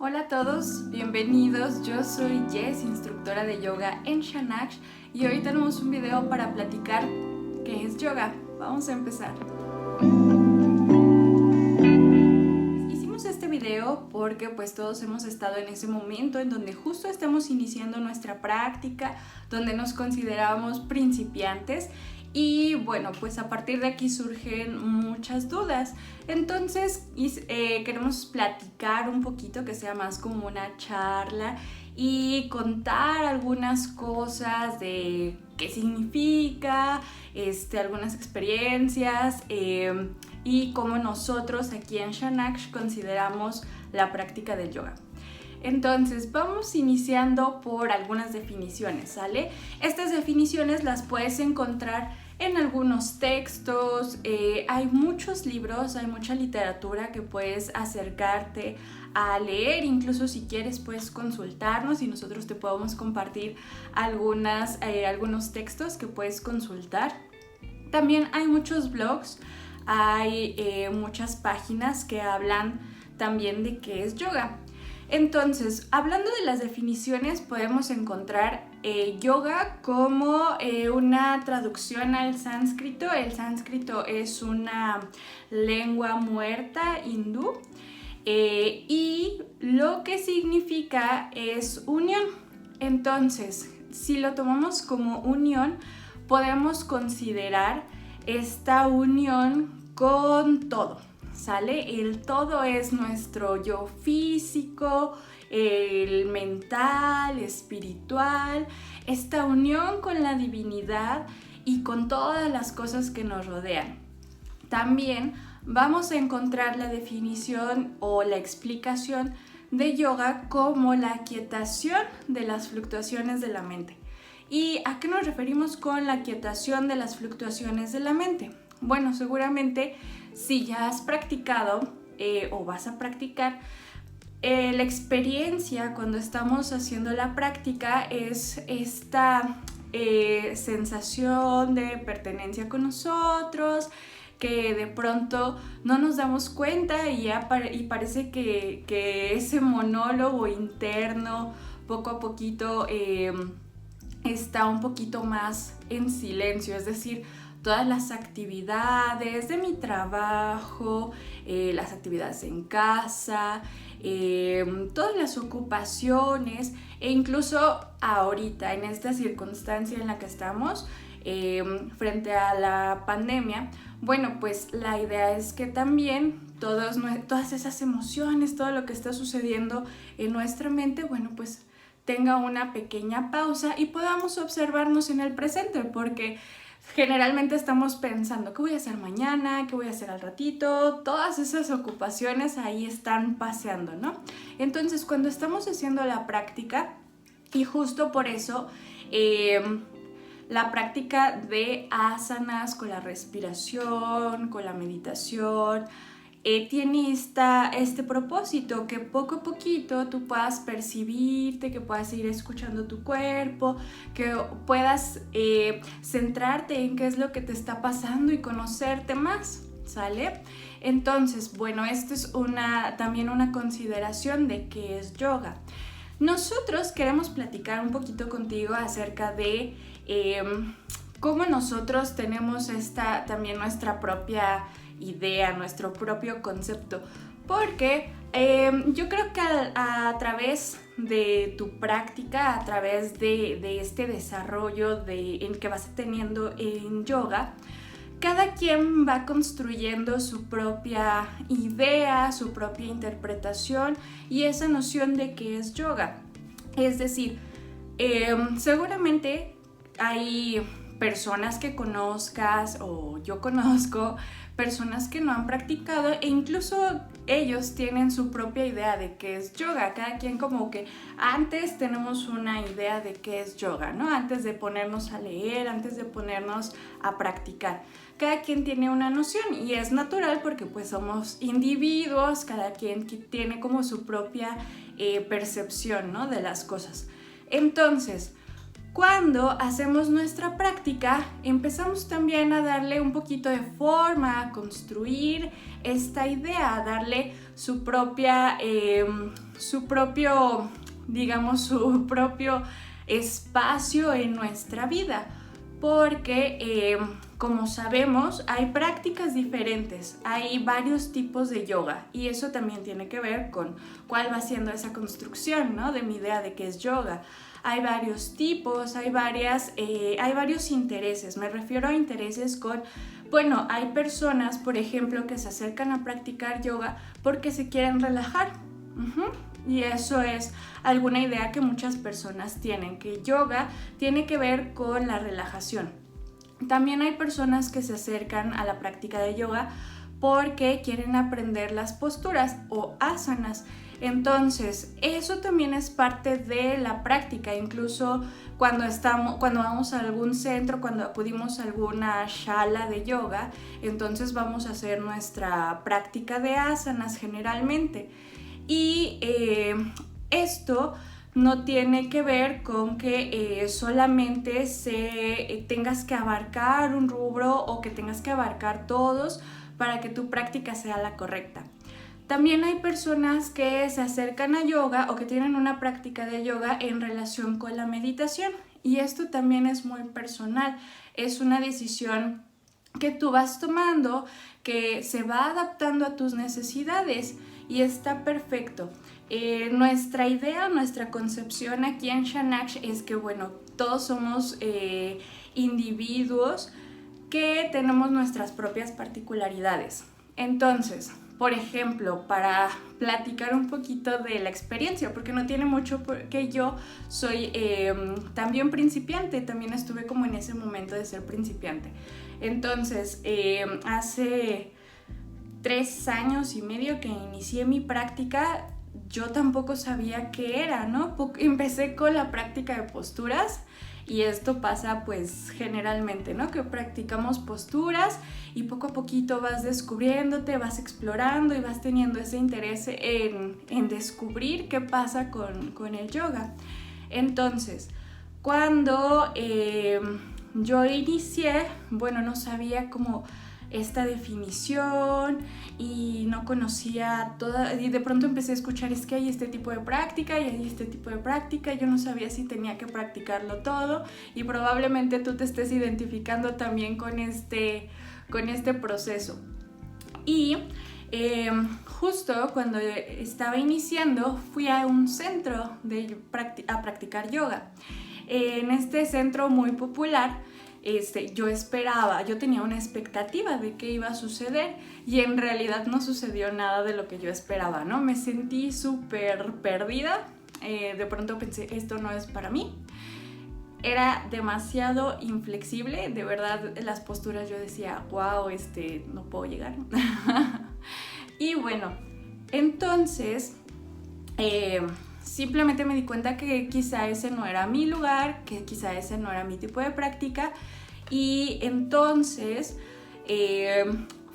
Hola a todos, bienvenidos. Yo soy Jess, instructora de yoga en Shanaksh, y hoy tenemos un video para platicar qué es yoga. Vamos a empezar. Hicimos este video porque pues todos hemos estado en ese momento en donde justo estamos iniciando nuestra práctica, donde nos consideramos principiantes. Y bueno, pues a partir de aquí surgen muchas dudas. Entonces queremos platicar un poquito, que sea más como una charla y contar algunas cosas de qué significa, algunas experiencias y cómo nosotros aquí en Shanaksh consideramos la práctica del yoga. Entonces vamos iniciando por algunas definiciones, ¿sale? Estas definiciones las puedes encontrar en algunos textos, hay muchos libros, hay mucha literatura que puedes acercarte a leer, incluso si quieres puedes consultarnos y nosotros te podemos compartir algunos textos que puedes consultar. También hay muchos blogs, hay muchas páginas que hablan también de qué es yoga. Entonces, hablando de las definiciones, podemos encontrar yoga como una traducción al sánscrito. El sánscrito es una lengua muerta hindú y lo que significa es unión. Entonces, si lo tomamos como unión, podemos considerar esta unión con todo. ¿Sale? El todo es nuestro yo físico, el mental, espiritual, esta unión con la divinidad y con todas las cosas que nos rodean. También vamos a encontrar la definición o la explicación de yoga como la aquietación de las fluctuaciones de la mente. ¿Y a qué nos referimos con la aquietación de las fluctuaciones de la mente? Bueno, seguramente si ya has practicado o vas a practicar, la experiencia cuando estamos haciendo la práctica es esta sensación de pertenencia con nosotros, que de pronto no nos damos cuenta y parece que ese monólogo interno poco a poquito está un poquito más en silencio, es decir, todas las actividades de mi trabajo, las actividades en casa, todas las ocupaciones e incluso ahorita en esta circunstancia en la que estamos frente a la pandemia, bueno, pues la idea es que también todas esas emociones, todo lo que está sucediendo en nuestra mente, bueno, pues tenga una pequeña pausa y podamos observarnos en el presente, porque generalmente estamos pensando qué voy a hacer mañana, qué voy a hacer al ratito, todas esas ocupaciones ahí están paseando, ¿no? Entonces, cuando estamos haciendo la práctica, y justo por eso la práctica de asanas con la respiración, con la meditación, tiene este propósito, que poco a poquito tú puedas percibirte, que puedas ir escuchando tu cuerpo, que puedas centrarte en qué es lo que te está pasando y conocerte más, ¿sale? Entonces, bueno, esto es también una consideración de qué es yoga. Nosotros queremos platicar un poquito contigo acerca de cómo nosotros tenemos también nuestra propia idea, nuestro propio concepto, porque yo creo que a través de tu práctica, a través de este desarrollo en que vas teniendo en yoga, cada quien va construyendo su propia idea, su propia interpretación y esa noción de qué es yoga. Es decir, seguramente hay personas que conozcas o yo conozco personas que no han practicado e incluso ellos tienen su propia idea de qué es yoga. Cada quien como que antes tenemos una idea de qué es yoga, ¿no? Antes de ponernos a leer, antes de ponernos a practicar. Cada quien tiene una noción y es natural porque pues somos individuos, cada quien tiene como su propia percepción, ¿no? De las cosas. Entonces, Cuando hacemos nuestra práctica, empezamos también a darle un poquito de forma, a construir esta idea, a darle su propio espacio en nuestra vida. Porque, como sabemos, hay prácticas diferentes, hay varios tipos de yoga y eso también tiene que ver con cuál va siendo esa construcción, ¿no? De mi idea de qué es yoga. Hay varios tipos, hay varios intereses. Me refiero a intereses hay personas, por ejemplo, que se acercan a practicar yoga porque se quieren relajar. Y eso es alguna idea que muchas personas tienen, que yoga tiene que ver con la relajación. También hay personas que se acercan a la práctica de yoga porque quieren aprender las posturas o asanas. Entonces, eso también es parte de la práctica. Incluso cuando vamos a algún centro, cuando acudimos a alguna shala de yoga, entonces vamos a hacer nuestra práctica de asanas generalmente. Y esto no tiene que ver con que solamente tengas que abarcar un rubro o que tengas que abarcar todos para que tu práctica sea la correcta. También hay personas que se acercan a yoga o que tienen una práctica de yoga en relación con la meditación, y esto también es muy personal, es una decisión que tú vas tomando, que se va adaptando a tus necesidades y está perfecto. Nuestra idea, nuestra concepción aquí en Shanash es que, todos somos individuos que tenemos nuestras propias particularidades. Entonces, por ejemplo, para platicar un poquito de la experiencia, porque no tiene mucho, porque yo soy también principiante, también estuve como en ese momento de ser principiante. Entonces, hace 3 años y medio que inicié mi práctica, yo tampoco sabía qué era, ¿no? Empecé con la práctica de posturas. Y esto pasa pues generalmente, ¿no? Que practicamos posturas y poco a poquito vas descubriéndote, vas explorando y vas teniendo ese interés en descubrir qué pasa con el yoga. Entonces, cuando yo inicié, no sabía cómo esta definición y no conocía toda, y de pronto empecé a escuchar, es que hay este tipo de práctica y hay este tipo de práctica, yo no sabía si tenía que practicarlo todo, y probablemente tú te estés identificando también con este proceso. Y justo cuando estaba iniciando fui a un centro a practicar yoga. En este centro muy popular, yo tenía una expectativa de qué iba a suceder y en realidad no sucedió nada de lo que yo esperaba, ¿no? Me sentí súper perdida, de pronto pensé, esto no es para mí. Era demasiado inflexible, de verdad las posturas yo decía, wow, no puedo llegar. Y entonces simplemente me di cuenta que quizá ese no era mi lugar, que quizá ese no era mi tipo de práctica, y entonces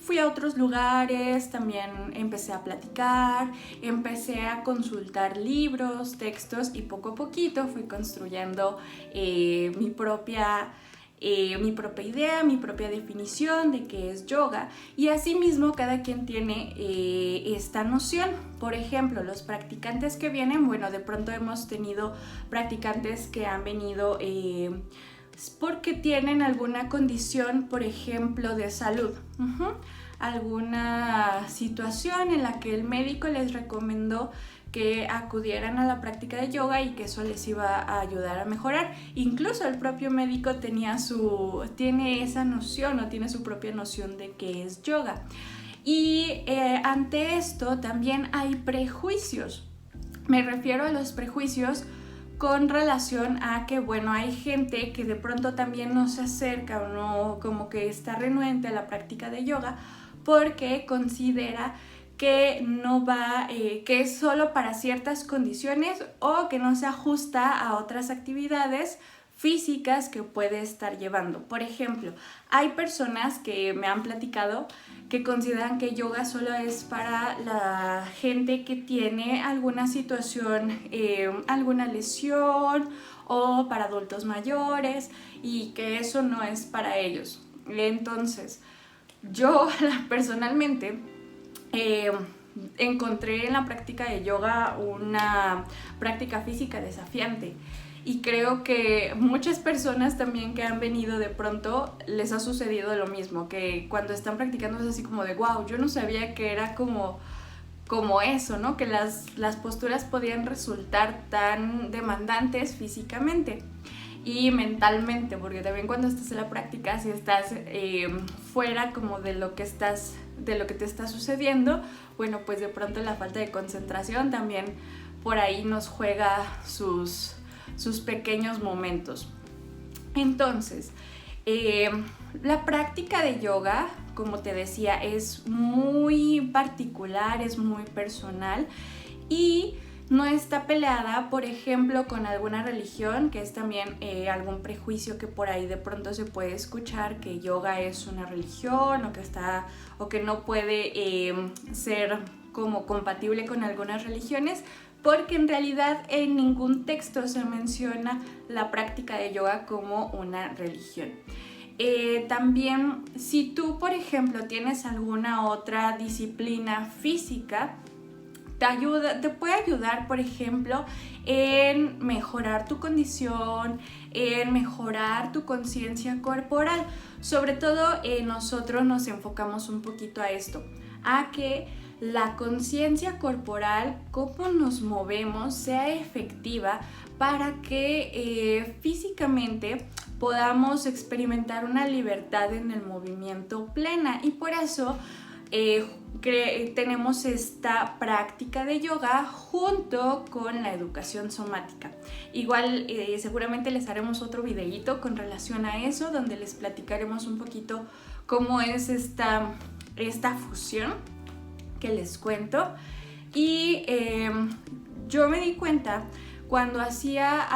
fui a otros lugares, también empecé a platicar, empecé a consultar libros, textos, y poco a poquito fui construyendo mi propia idea, mi propia definición de qué es yoga, y asimismo cada quien tiene esta noción. Por ejemplo, los practicantes que vienen, de pronto hemos tenido practicantes que han venido porque tienen alguna condición, por ejemplo, de salud, alguna situación en la que el médico les recomendó que acudieran a la práctica de yoga y que eso les iba a ayudar a mejorar. Incluso el propio médico tiene esa noción, o tiene su propia noción de qué es yoga. Y ante esto también hay prejuicios. Me refiero a los prejuicios con relación a que, hay gente que de pronto también no se acerca o no, como que está renuente a la práctica de yoga porque considera que no va, que es solo para ciertas condiciones o que no se ajusta a otras actividades físicas que puede estar llevando. Por ejemplo, hay personas que me han platicado que consideran que yoga solo es para la gente que tiene alguna situación, alguna lesión, o para adultos mayores, y que eso no es para ellos. Entonces, yo personalmente encontré en la práctica de yoga una práctica física desafiante. Y creo que muchas personas también que han venido de pronto les ha sucedido lo mismo, que cuando están practicando es así como de wow, yo no sabía que era como eso, ¿no? Que las posturas podían resultar tan demandantes físicamente y mentalmente, porque también cuando estás en la práctica, si estás fuera como de lo que te está sucediendo, bueno, pues de pronto la falta de concentración también por ahí nos juega sus pequeños momentos. Entonces, la práctica de yoga, como te decía, es muy particular, es muy personal y no está peleada, por ejemplo, con alguna religión, que es también algún prejuicio que por ahí de pronto se puede escuchar, que yoga es una religión o que no puede ser como compatible con algunas religiones, porque en realidad en ningún texto se menciona la práctica de yoga como una religión. También, si tú, por ejemplo, tienes alguna otra disciplina física, te puede ayudar, por ejemplo, en mejorar tu condición, en mejorar tu conciencia corporal. Sobre todo, nosotros nos enfocamos un poquito a esto, a que la conciencia corporal, cómo nos movemos, sea efectiva para que físicamente podamos experimentar una libertad en el movimiento plena. Y por eso tenemos esta práctica de yoga junto con la educación somática. Igual seguramente les haremos otro videíto con relación a eso, donde les platicaremos un poquito cómo es esta fusión que les cuento. Y yo me di cuenta cuando hacía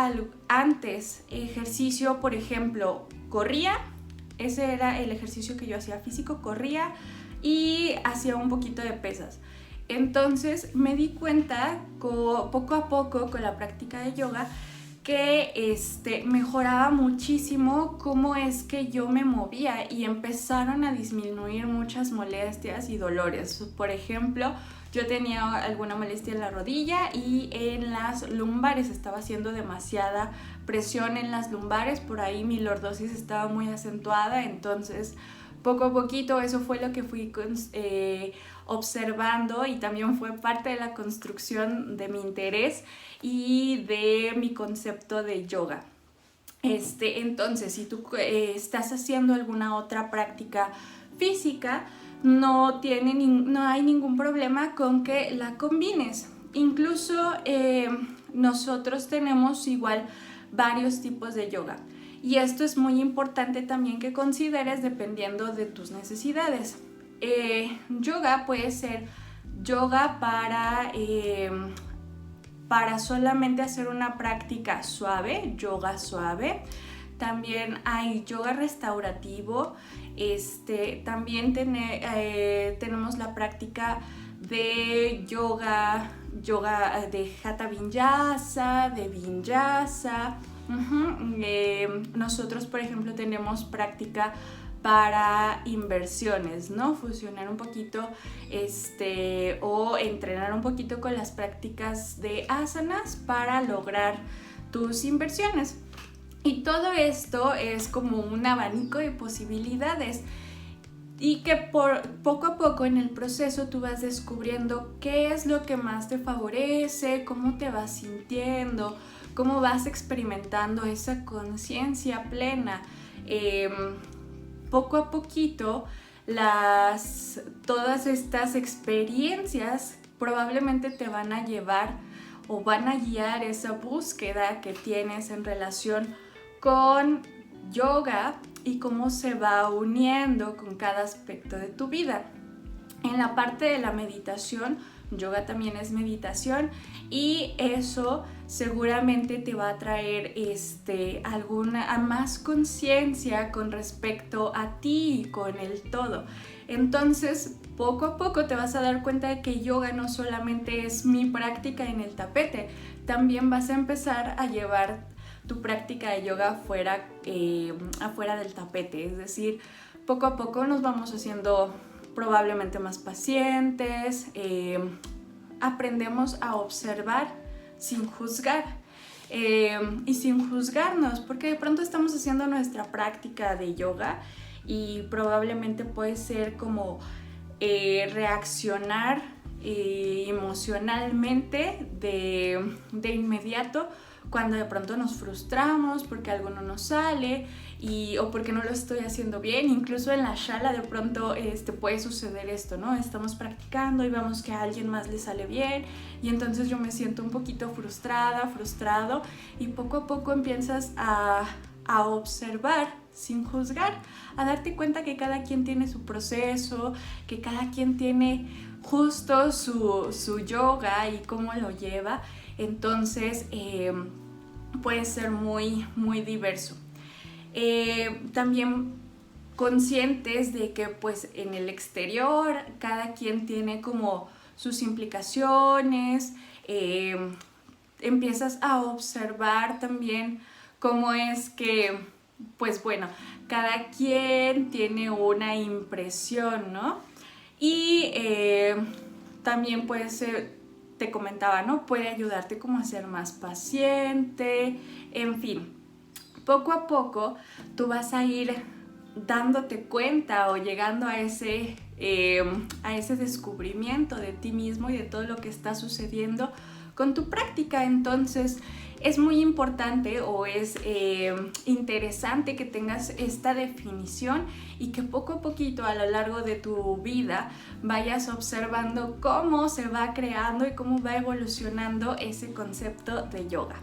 antes ejercicio, por ejemplo, corría, ese era el ejercicio que yo hacía físico, corría y hacía un poquito de pesas. Entonces me di cuenta poco a poco con la práctica de yoga que mejoraba muchísimo cómo es que yo me movía y empezaron a disminuir muchas molestias y dolores. Por ejemplo, yo tenía alguna molestia en la rodilla y en las lumbares, estaba haciendo demasiada presión en las lumbares, por ahí mi lordosis estaba muy acentuada, entonces poco a poquito eso fue lo que fui observando y también fue parte de la construcción de mi interés y de mi concepto de yoga. Entonces, si tú estás haciendo alguna otra práctica física, no hay ningún problema con que la combines. Incluso nosotros tenemos igual varios tipos de yoga. Y esto es muy importante también que consideres dependiendo de tus necesidades. Yoga puede ser yoga para solamente hacer una práctica suave, yoga suave. También hay yoga restaurativo. También tenemos la práctica de yoga de Hatha Vinyasa, de Vinyasa. Nosotros, por ejemplo, tenemos práctica para inversiones, ¿no? Fusionar un poquito o entrenar un poquito con las prácticas de asanas para lograr tus inversiones. Y todo esto es como un abanico de posibilidades y que poco a poco en el proceso tú vas descubriendo qué es lo que más te favorece, cómo te vas sintiendo, cómo vas experimentando esa conciencia plena. Poco a poquito, todas estas experiencias probablemente te van a llevar o van a guiar esa búsqueda que tienes en relación con yoga y cómo se va uniendo con cada aspecto de tu vida. En la parte de la meditación yoga también es meditación y eso seguramente te va a traer alguna más conciencia con respecto a ti y con el todo. Entonces, poco a poco te vas a dar cuenta de que yoga no solamente es mi práctica en el tapete, también vas a empezar a llevar tu práctica de yoga afuera del tapete. Es decir, poco a poco nos vamos haciendo probablemente más pacientes, aprendemos a observar sin juzgar. Y sin juzgarnos, porque de pronto estamos haciendo nuestra práctica de yoga y probablemente puede ser como reaccionar emocionalmente de inmediato cuando de pronto nos frustramos porque algo no nos sale o porque no lo estoy haciendo bien. Incluso en la shala de pronto puede suceder esto, ¿no? Estamos practicando y vemos que a alguien más le sale bien y entonces yo me siento un poquito frustrado y poco a poco empiezas a observar sin juzgar, a darte cuenta que cada quien tiene su proceso, que cada quien tiene justo su yoga y cómo lo lleva. Entonces puede ser muy, muy diverso. También conscientes de que pues en el exterior cada quien tiene como sus implicaciones, empiezas a observar también cómo es que pues bueno, cada quien tiene una impresión, ¿no? Y también puede ser, te comentaba, ¿no? Puede ayudarte como a ser más paciente, en fin. Poco a poco tú vas a ir dándote cuenta o llegando a ese descubrimiento de ti mismo y de todo lo que está sucediendo con tu práctica. Entonces es muy importante o es interesante que tengas esta definición y que poco a poquito a lo largo de tu vida vayas observando cómo se va creando y cómo va evolucionando ese concepto de yoga.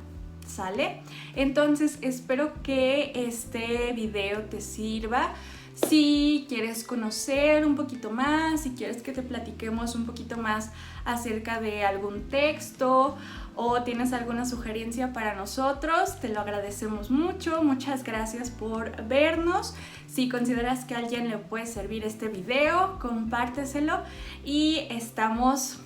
¿Sale? Entonces espero que este video te sirva. Si quieres conocer un poquito más, si quieres que te platiquemos un poquito más acerca de algún texto o tienes alguna sugerencia para nosotros, te lo agradecemos mucho. Muchas gracias por vernos. Si consideras que a alguien le puede servir este video, compárteselo y estamos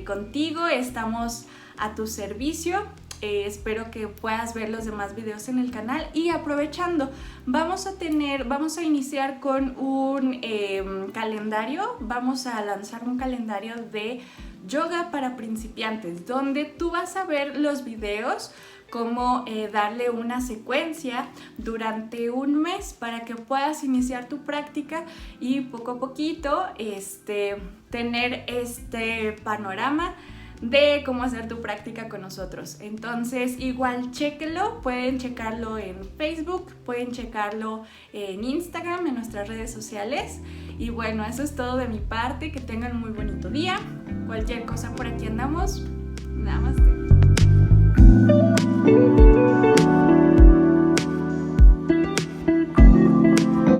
contigo, estamos a tu servicio. Espero que puedas ver los demás videos en el canal y aprovechando, vamos a iniciar con un calendario, vamos a lanzar un calendario de yoga para principiantes donde tú vas a ver los videos, cómo darle una secuencia durante un mes para que puedas iniciar tu práctica y poco a poquito tener este panorama de cómo hacer tu práctica con nosotros. Entonces igual chéquenlo, pueden checarlo en Facebook, pueden checarlo en Instagram, en nuestras redes sociales. Y bueno, eso es todo de mi parte, que tengan un muy bonito día. Cualquier cosa por aquí andamos. Namaste.